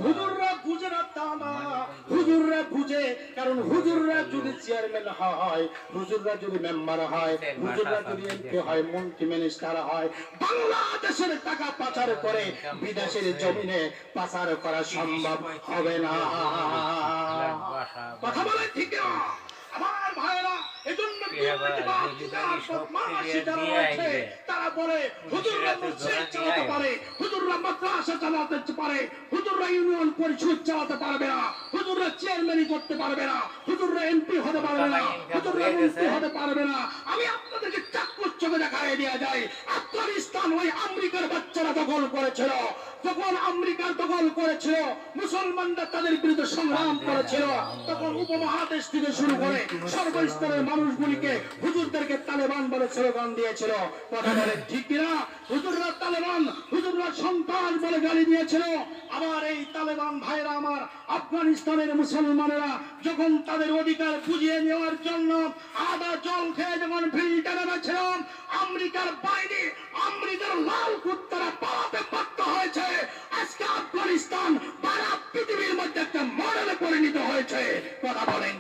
হুজুররা বুঝে না তা না, হুজুররা বুঝে। কারণ হুজুররা যদি চেয়ারম্যান হয়, হুজুররা যদি মেম্বার হয়, হুজুররা যদি এমপি হয়, মন্ত্রী মিনিস্টার হয়, বাংলাদেশের টাকা পাচার করে বিদেশের জমিনে পাচার করা সম্ভব হবে না। কথা বলে ঠিক না আমার ভাইরা? এজন্য তারা বলে হুজুররা মসজিদ চালাতে পারে, হুজুররা মাদ্রাসা চালাতে পারে, হুজুররা ইউনিয়ন পরিষদ চালাতে পারবে না, হুজুররা চেয়ারম্যানই করতে পারবে না, হুজুররা এমপি হতে পারবে না, হুজুররা মন্ত্রী হতে পারবে না। আমি আপনাদেরকে চাক্ষুষ চোখে দেখায় দেওয়া যায়, আফগানিস্তান ওই আমেরিকার বাচ্চারা দখল করেছিল। যখন আমেরিকা দখল করেছিল, মুসলমানরা তাদের বিরুদ্ধে সংগ্রাম করেছিল, তখন উপমহাদেশ থেকে শুরু করে সর্বস্তরের মানুষগুলিকে হুজুরদেরকে তালেবান বলে স্লোগান দিয়েছিল। কথা বলে ঠিক না? হুজুররা তালেবান, হুজুররা সন্তান বলে গালি দিয়েছিল। আমার এই তালেবান ভাইরা, আমার আফগানিস্তানের মুসলমানেরা যখন তাদের অধিকার বুঝিয়ে নেওয়ার জন্য আদা জল খেয়ে যখন ফিল্টারে ছিলাম, আমেরিকার বাইরে আমেরিকার লাল কুত্তারা পালাতে বাধ্য হয়েছে। আজকে আফগানিস্তান সারা পৃথিবীর মধ্যে একটা মডেলে পরিণত হয়েছে। কথা বলেন।